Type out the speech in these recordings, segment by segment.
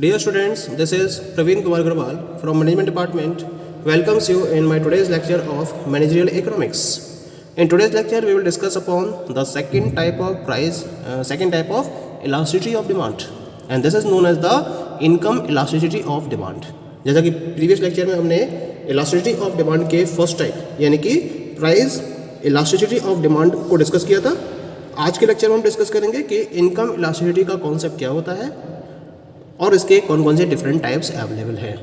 Dear students, this is Praveen Kumar Agrawal from Management Department. Welcomes you in my today's lecture of Managerial Economics. In today's lecture, we will discuss upon the second type of elasticity of demand, and this is known as the income elasticity of demand. जैसा कि previous lecture में हमने elasticity of demand के first type यानी कि price elasticity of demand को discuss किया था. आज के लेक्चर में हम डिस्कस करेंगे कि इनकम इलास्टिसिटी का कॉन्सेप्ट क्या होता है और इसके कौन कौन से डिफरेंट टाइप्स अवेलेबल हैं.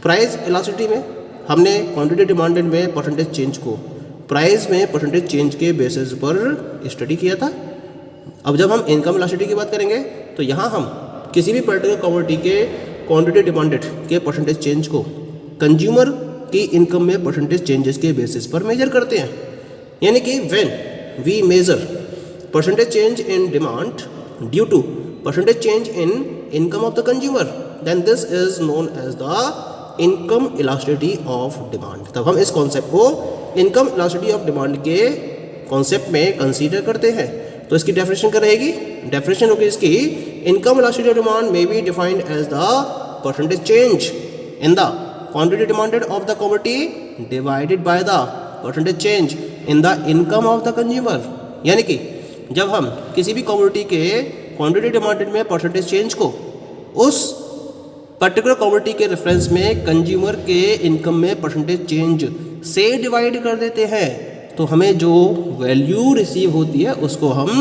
प्राइस इलास्टिसिटी में हमने क्वांटिटी डिमांडेड में परसेंटेज चेंज को प्राइस में परसेंटेज चेंज के बेसिस पर स्टडी किया था. अब जब हम इनकम इलास्टिसिटी की बात करेंगे तो यहाँ हम किसी भी पर्टिकुलर कमोडिटी के क्वांटिटी डिमांडेड के परसेंटेज चेंज को कंज्यूमर की इनकम में परसेंटेज चेंजेस के बेसिस पर मेजर करते हैं. यानी कि when we measure percentage change in demand due to percentage change in income of the consumer, then this is known as the income elasticity of demand. तब हम इस कॉन्सेप्ट को income elasticity of demand के concept में consider करते हैं. तो इसकी डेफिनेशन क्या रहेगी? डेफिनेशन होगी इसकी income elasticity of demand may be defined as the percentage change in the quantity demanded of the commodity divided by the percentage change in the income of the consumer. यानी कि जब हम किसी भी कमोडिटी के quantity demanded में percentage change को उस पर्टिकुलर कमोडिटी के रेफरेंस में कंज्यूमर के इनकम में परसेंटेज चेंज से डिवाइड कर देते हैं तो हमें जो वैल्यू रिसीव होती है उसको हम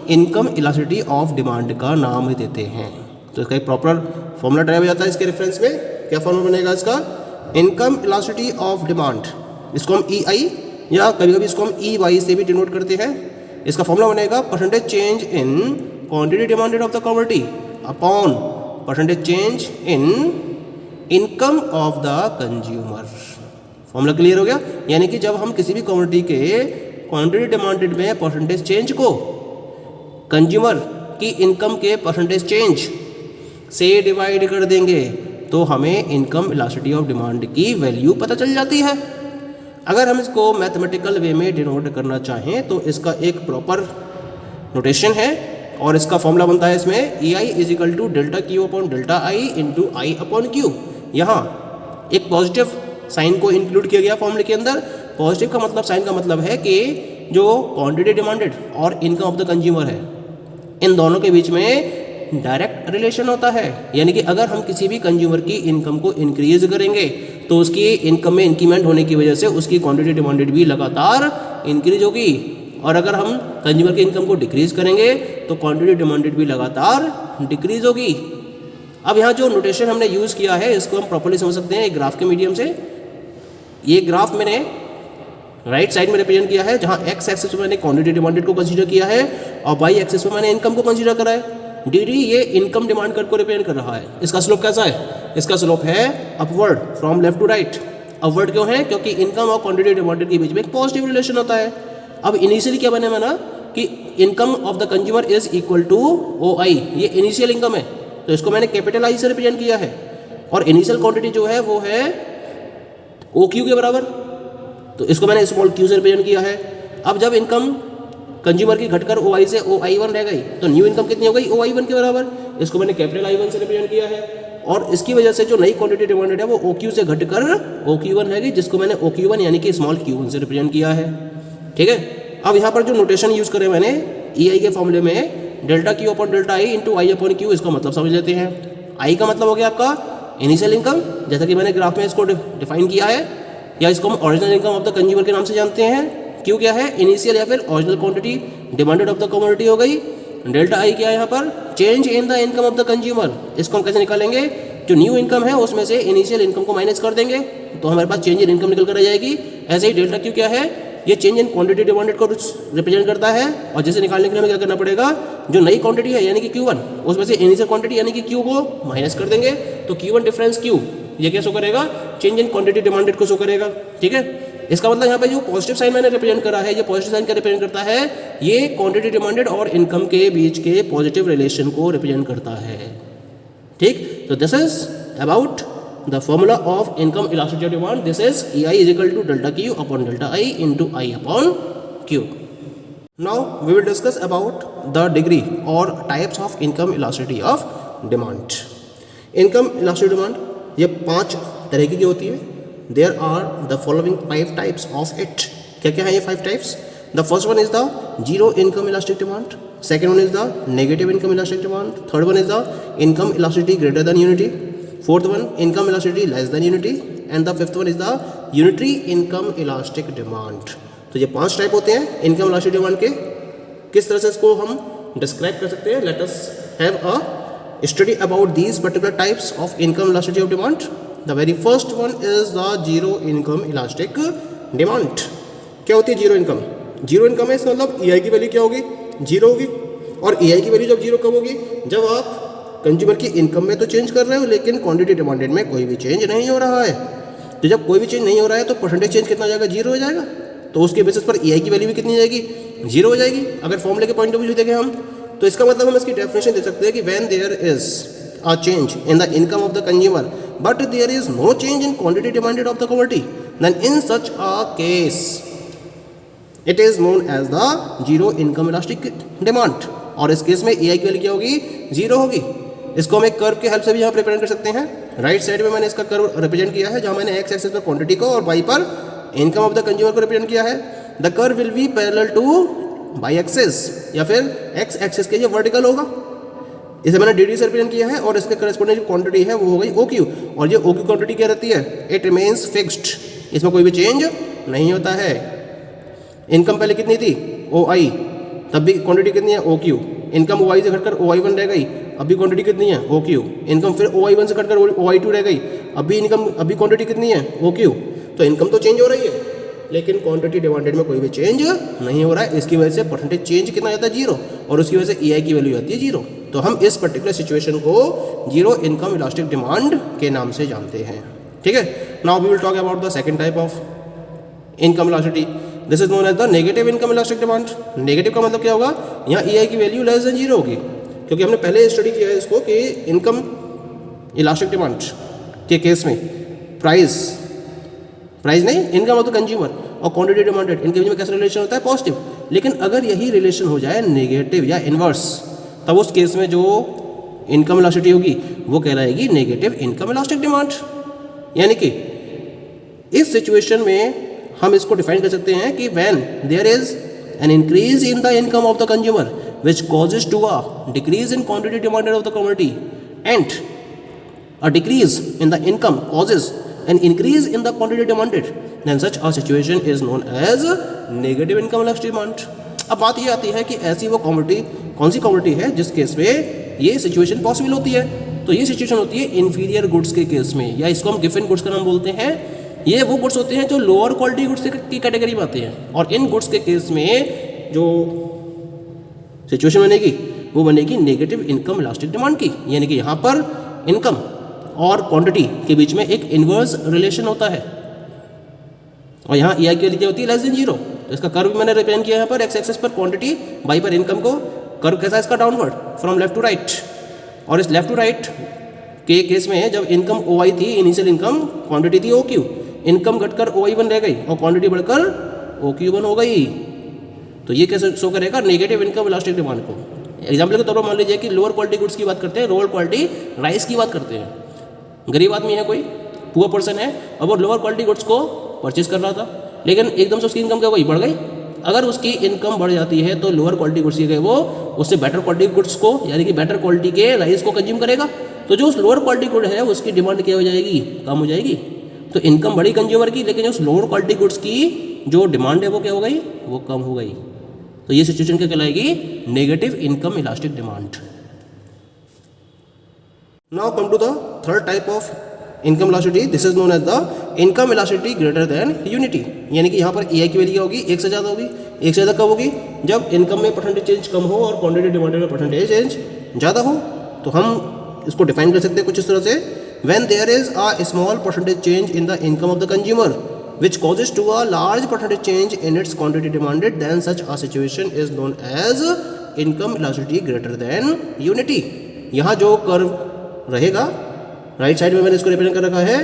इनकम इलास्टिसिटी ऑफ डिमांड का नाम देते हैं. तो इसका एक प्रॉपर फॉर्मूला ड्राइव हो जाता है इसके रेफरेंस में. क्या फॉर्मूला बनेगा इसका? इनकम इलास्टिसिटी ऑफ डिमांड, इसको हम EI या कभी कभी इसको हम EY से भी डिनोट करते हैं. इसका फॉर्मूला बनेगा percentage change in quantity demanded of the commodity upon percentage change in income of the consumer. Formula clear हो गया? यानी कि जब हम किसी भी कमोडिटी के क्वांटिटी डिमांडेड में परसेंटेज चेंज को कंज्यूमर की इनकम के परसेंटेज चेंज से डिवाइड कर देंगे तो हमें इनकम इलास्टिसिटी ऑफ डिमांड की वैल्यू पता चल जाती है. अगर हम इसको मैथमेटिकल वे में डिनोट करना चाहें तो इसका एक प्रॉपर नोटेशन है और इसका फॉर्मूला बनता है इसमें EI is equal to delta Q upon delta I into I upon Q. यहाँ एक पॉजिटिव साइन को इंक्लूड किया गया फॉर्मूले के अंदर. पॉजिटिव का मतलब, साइन का मतलब है कि जो क्वांटिटी डिमांडेड और इनकम ऑफ द कंज्यूमर है इन दोनों के बीच में डायरेक्ट रिलेशन होता है. यानी कि अगर हम किसी भी कंज्यूमर की इनकम को इंक्रीज करेंगे तो उसकी इनकम में इंक्रीमेंट होने की वजह से उसकी क्वांटिटी डिमांडेड भी लगातार इंक्रीज होगी और अगर हम कंज्यूमर की इनकम को डिक्रीज करेंगे तो क्वांटिटी डिमांडेड भी लगातार डिक्रीज होगी. अब यहाँ जो नोटेशन हमने यूज़ किया है इसको हम प्रॉपर्ली समझ सकते हैं एक ग्राफ के मीडियम से. ये ग्राफ मैंने राइट साइड में रिप्रेजेंट किया है जहाँ एक्स एक्सिस पर मैंने क्वांटिटी डिमांडेड को कंसीडर किया है और वाई एक्सिस पर मैंने इनकम को कंसीडर करा है. DD ये इनकम डिमांड कर्व को रिप्रेजेंट कर रहा है. इसका स्लोप कैसा है? इसका स्लोप है upward from left to right. Upward क्यों है? क्योंकि इनकम और क्वांटिटी डिमांडेड के बीच में एक पॉजिटिव रिलेशन होता है. अब इनिशियली क्या बने ना कि income of the consumer is equal to OI. ये इनिशियल इनकम है तो इसको मैंने कैपिटल I से रिप्रेजेंट किया है और इनिशियल क्वांटिटी जो है वो है OQ के बराबर तो इसको मैंने स्मॉल q से रिप्रेजेंट किया है. अब जब इनकम कंज्यूमर की घटकर OI से OI1 रह गई तो न्यू इनकम कितनी हो गई? OI1 के बराबर. इसको मैंने कैपिटल I1 से रिप्रेजेंट किया है और इसकी वजह से जो नई क्वांटिटी डिमांडेड है वो OQ से घटकर OQ1 रह गई जिसको मैंने OQ1 यानी कि स्मॉल q1 से रिप्रेजेंट किया है. ठीक है. अब यहाँ पर जो नोटेशन यूज़ करें मैंने EI के फॉर्मूले में delta Q upon delta I into I upon Q, इसका मतलब समझ लेते हैं. I का मतलब हो गया आपका इनिशियल इनकम जैसा कि मैंने ग्राफ में इसको डिफाइन किया है या इसको हम original income of the consumer के नाम से जानते हैं. Q क्या है? इनिशियल या फिर original quantity demanded of the commodity हो गई. डेल्टा I क्या है यहाँ पर? Change in the income of the consumer. इसको हम कैसे निकालेंगे? जो न्यू इनकम है उसमें से इनिशियल इनकम को माइनस कर देंगे तो हमारे पास चेंज इन इनकम निकल कर आ जाएगी. ऐसे ही डेल्टा Q क्या है? ये चेंज इन क्वांटिटी डिमांडेड को रिप्रेजेंट करता है और जिसे निकालने के लिए हमें क्या करना पड़ेगा? जो नई क्वांटिटी है यानी कि Q1 उसमें से इनिशियल क्वांटिटी यानी कि Q को माइनस कर देंगे तो Q1 डिफरेंस Q ये क्या शो करेगा? चेंज इन क्वांटिटी डिमांडेड को शो करेगा. ठीक है. इसका मतलब यहाँ पे जो पॉजिटिव साइन मैंने रिप्रेजेंट करा है ये पॉजिटिव साइन क्या रिप्रेजेंट करता है? ये क्वांटिटी डिमांडेड और इनकम के बीच के पॉजिटिव रिलेशन को रिप्रेजेंट करता है. ठीक. तो this is about the formula of income elasticity of demand. This is EI is equal to delta Q upon delta I into I upon Q. Now we will discuss about the degree or types of income elasticity of demand. Income elasticity demand ये 5 तरह की होती है। There are the following 5 types of it. क्या क्या है ये 5 types? The first one is the zero income elastic demand, second one is the negative income elastic demand, third one is the income elasticity greater than unity, fourth one income elasticity less than unity, and the fifth one is the unitary income elastic demand. तो ये 5 type होते हैं income elastic demand के। किस तरह से इसको हम डिस्क्राइब कर सकते हैं? Let us have a study about these particular types of income elasticity of demand. The very first one is the zero income elastic demand. क्या होती है जीरो इनकम? जीरो इनकम है इसका मतलब ई आई की वैल्यू क्या होगी? जीरो होगी। और ई आई की वैल्यू जब जीरो कब होगी? जब आप कंज्यूमर की इनकम में तो चेंज कर रहे हो लेकिन क्वांटिटी डिमांडेड में कोई भी चेंज नहीं हो रहा है। तो जब कोई भी चेंज नहीं हो रहा है तो परसेंटेज चेंज कितना हो जाएगा? जीरो हो जाएगा। तो उसके बेसिस पर ई आई की वैल्यू भी कितनी जाएगी? जीरो हो जाएगी। अगर फॉर्मूले के पॉइंट ऑफ व्यू देखें हम तो इसका मतलब हम इसकी डेफिनेशन दे सकते हैं कि when there is a change in the income of the consumer but there is no change in quantity demanded of the commodity, then in such a case it is known as the zero income elastic demand. और इस case में ई आई की value क्या होगी? Zero होगी। इसको हम एक कर्व के हेल्प से भी यहाँ रिप्रेजेंट कर सकते हैं। राइट साइड में मैंने इसका कर्व रिप्रेजेंट किया है जहाँ मैंने एक्स एक्सिस पर क्वांटिटी को और वाई पर इनकम ऑफ द कंज्यूमर को रिप्रेजेंट किया है। The curve will be parallel to Y axis या फिर एक्स एक्सिस के ये वर्टिकल होगा। इसे मैंने डी डी से रिप्रेजेंट किया है और इसके करस्पॉन्डिंग जो क्वांटिटी है वो हो गई ओ क्यू। और ये ओ क्यू क्वांटिटी क्या रहती है? इट रिमेन्स फिक्स्ड, इसमें कोई भी चेंज नहीं होता है। इनकम पहले कितनी थी? ओ आई, तब भी क्वांटिटी कितनी है? O Q. इनकम ओ आई से घटकर ओ आई वन रह गई, अभी क्वांटिटी कितनी है? O Q. इनकम फिर ओ आई वन से घटकर ओ आई टू रह गई, अभी क्वांटिटी कितनी है? O Q. तो इनकम तो चेंज हो रही है लेकिन क्वांटिटी डिमांडेड में कोई भी चेंज नहीं हो रहा है। इसकी वजह से परसेंटेज चेंज कितना जाता है? जीरो। और उसकी वजह से ई आई की वैल्यू आती है जीरो। तो हम इस पर्टिकुलर सिचुएशन को जीरो इनकम इलास्टिक डिमांड के नाम से जानते हैं। ठीक है। Now we will talk about the second type of income elasticity. This is known as the negative income elastic demand. Negative का मतलब क्या होगा? यहाँ ई आई की वैल्यू लेस देन जीरो होगी, क्योंकि हमने पहले स्टडी किया है इसको कि इनकम इलास्टिक डिमांड के केस में प्राइस नहीं, इनकम ऑफ द कंज्यूमर और क्वांटिटी डिमांडेड, इनके बीच में कैसा रिलेशन होता है? पॉजिटिव। लेकिन अगर यही रिलेशन हो जाए नेगेटिव या इनवर्स, तब उस केस में जो इनकम इलास्टिसिटी होगी वो कहलाएगी नेगेटिव इनकम इलास्टिक डिमांड। यानी कि इस सिचुएशन में हम इसको डिफाइन कर सकते हैं कि when there is an increase in the income of the consumer which causes to a decrease in quantity demanded of the commodity and a decrease in the income causes an increase in the quantity demanded, then such a situation is known as negative income elastic demand. अब बात ये आती है कि ऐसी वो commodity कौन सी commodity है जिस केस में ये सिचुएशन पॉसिबल होती है? तो ये सिचुएशन होती है इन्फीरियर गुड्स के केस में, या इसको हम गिवन गुड्स का नाम बोलते हैं। ये वो गुड्स होते हैं जो लोअर क्वालिटी गुड्स की कैटेगरी में आते हैं। और इन गुड्स के केस में जो सिचुएशन बनेगी वो बनेगी नेगेटिव इनकम इलास्टिक डिमांड की। यानी कि यहाँ पर इनकम और क्वांटिटी के बीच में एक इनवर्स रिलेशन होता है और यहाँ ई आई की वैल्यू क्या होती है? Less than zero. तो इसका कर्व मैंने रिप्रेजेंट किया यहाँ पर एक्स एक्सिस पर क्वांटिटी, वाई पर इनकम को। कर्व कैसा है इसका? Downward from left to right. और इस लेफ्ट टू राइट के केस में जब इनकम ओ आई थी, इनिशियल इनकम, क्वांटिटी थी ओ क्यू, इनकम घटकर ओ आई वन रह गई और क्वांटिटी बढ़कर ओ क्यू वन हो गई। तो ये कैसे शो करेगा? नेगेटिव इनकम इलास्टिक डिमांड को। एग्जाम्पल के तौर पर मान लीजिए कि लोअर क्वालिटी गुड्स की बात करते हैं, लोअर क्वालिटी राइस की बात करते हैं। गरीब आदमी है, कोई पुअर पर्सन है और वो लोअर क्वालिटी गुड्स को परचेज कर रहा था, लेकिन एकदम से उसकी इनकम क्या हुई? बढ़ गई। अगर उसकी इनकम बढ़ जाती है तो लोअर क्वालिटी गुड्स की वो उससे बेटर क्वालिटी गुड्स को, यानी कि बेटर क्वालिटी के राइस को कंज्यूम करेगा। तो जो उस लोअर क्वालिटी गुड है उसकी डिमांड क्या हो जाएगी? कम हो जाएगी। तो इनकम बढ़ी कंज्यूमर की, लेकिन उस लोअर क्वालिटी गुड्स की जो डिमांड है वो क्या हो गई? वो कम हो गई। तो ये सिचुएशन क्या कहलाएगी? Negative income elastic demand. Now come to the third type of income elasticity. This is known as the income elasticity greater than unity. यानी कि यहाँ पर EI की वैल्यू क्या होगी? एक से ज़्यादा होगी। एक से ज़्यादा कब होगी? जब इनकम में परसेंटेज चेंज कम हो और क्वांटिटी डिमांडेड में परसेंटेज चेंज ज़्यादा हो। तो हम इसको डिफाइन कर सकते हैं कुछ इस तरह से, when there is a small percentage change in the income of the consumer which causes to a large percentage change in its quantity demanded, then such a situation is known as income elasticity greater than unity. यहाँ जो curve रहेगा right side में मैंने इसको represent कर रखा है,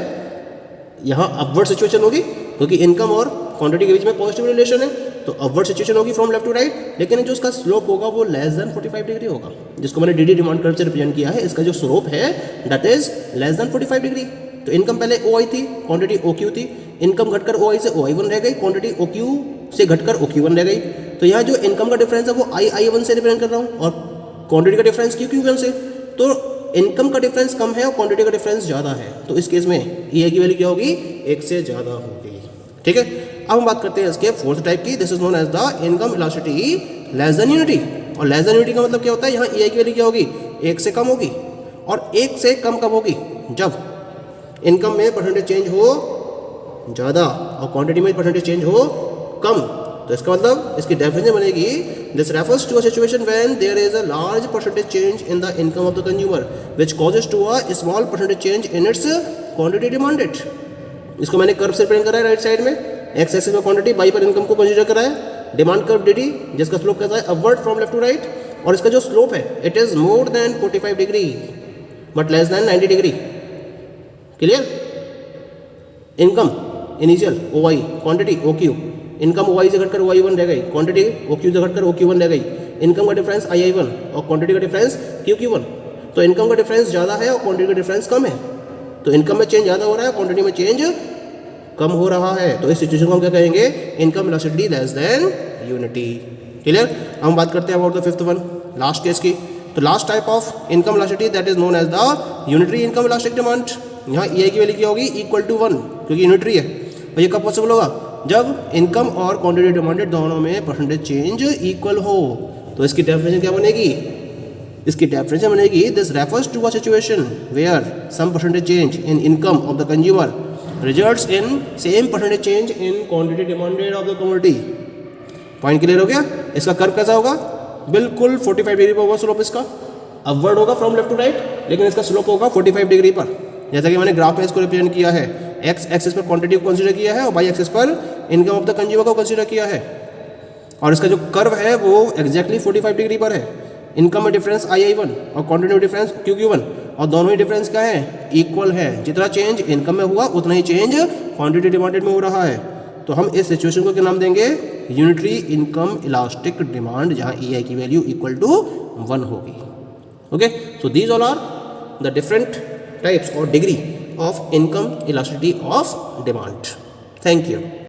यहाँ अपवर्ड सिचुएशन होगी क्योंकि इनकम और क्वांटिटी के बीच में पॉजिटिव रिलेशन है। तो अपवर्ड सिचुएशन होगी फ्रॉम लेफ्ट टू राइट, लेकिन जो उसका स्लोप होगा वो लेस देन 45 डिग्री होगा, जिसको मैंने डी डिमांड कर्व से रिप्रेजेंट किया है। इसका जो स्लोप है that is less than 45 degree. तो इनकम पहले ओ आई थी, क्वांटिटी ओ क्यू थी, इनकम घटकर ओ आई से ओ आई वन रह गई, क्वांटिटी ओ क्यू से घटकर ओ क्यू वन रह गई। तो यहाँ जो इनकम का डिफरेंस है वो आई वन से रिप्रेजेंट कर रहा हूँ और क्वांटिटी का डिफरेंस क्यू क्यू वन से। तो इनकम का डिफरेंस कम है और क्वांटिटी का डिफरेंस ज़्यादा है, तो इस केस में ई आई की वैल्यू क्या होगी, एक से ज़्यादा होगी। ठीक है, अब हम बात करते हैं इसके फोर्थ टाइप की। This is known as the income elasticity less than unity. और लेस देन यूनिटी का मतलब क्या होता है, यहाँ ई आई की वैल्यू क्या होगी, एक से कम होगी। और एक से कम कब होगी, जब इनकम में परसेंटेज चेंज हो ज़्यादा और क्वांटिटी में परसेंटेज चेंज हो कम। तो इसका मतलब इसकी डेफिनेशन बनेगी, this refers to a situation when there is a large percentage change in the income of the consumer which causes to a small percentage change in its quantity demanded. इसको मैंने curve से represent करा है right side में, X axis में quantity, Y पर income को consider करा है, डिमांड कर्व डी डी जिसका स्लोप कैसा है, upward from left to right, और इसका जो स्लोप है it is more than 45 degree but less than 90 degree. Clear? Income initial O Y, quantity O Q, income O Y से घटकर ओ I one रह गई, क्वांटिटी ओ क्यू से घटकर ओ क्यू वन रह गई, इनकम का डिफरेंस आई आई वन और क्वांटिटी का डिफरेंस क्यू क्यू वन। तो इनकम का डिफरेंस ज़्यादा है और क्वांटिटी का डिफरेंस कम है, तो इनकम में चेंज ज़्यादा हो रहा है, क्वांटिटी में चेंज कम हो रहा है। तो इस सिचुएशन को हम क्या कहेंगे, income elasticity less than unity. Clear? हम बात करते हैं about the fifth one, last case की। तो last type of income elasticity that is known as the unitary income elastic demand. यहाँ ई आई की वैल्यू क्या होगी, इक्वल टू 1, क्योंकि यूनिटरी है। और ये कब पॉसिबल होगा, जब इनकम और क्वांटिटी डिमांडेड दोनों में परसेंटेज चेंज इक्वल हो। तो इसकी डेफिनेशन क्या बनेगी, इसकी डेफिनेशन बनेगी, this refers to a situation where some percentage change in income of the consumer results in same percentage change in quantity demanded of the commodity. Point clear हो गया? इसका कर्व कैसा होगा, बिल्कुल 45 डिग्री पर होगा स्लोप, इसका अपवर्ड होगा फ्रॉम लेफ्ट टू राइट, लेकिन इसका स्लोप होगा 45 डिग्री पर। जैसा कि मैंने ग्राफ में इसको रिप्रेजेंट किया है, एक्स एक्सिस पर क्वांटिटी को कंसीडर किया है और वाई एक्सिस पर इनकम ऑफ द कंज्यूमर को कंसीडर किया है। और इसका जो कर्व है वो एग्जैक्टली 45 डिग्री पर है। इनकम में डिफरेंस आई आई वन और क्वांटिटी में डिफरेंस क्यू क्यू वन, और दोनों ही डिफरेंस क्या है, इक्वल है। जितना चेंज इनकम में हुआ उतना ही चेंज क्वांटिटी डिमांडेड में हो रहा है। तो हम इस सिचुएशन को क्या नाम देंगे, यूनिटरी इनकम इलास्टिक डिमांड, जहाँ ई आई की वैल्यू इक्वल टू 1 होगी। Okay, so these all are the different types or degree of income elasticity of demand. Thank you.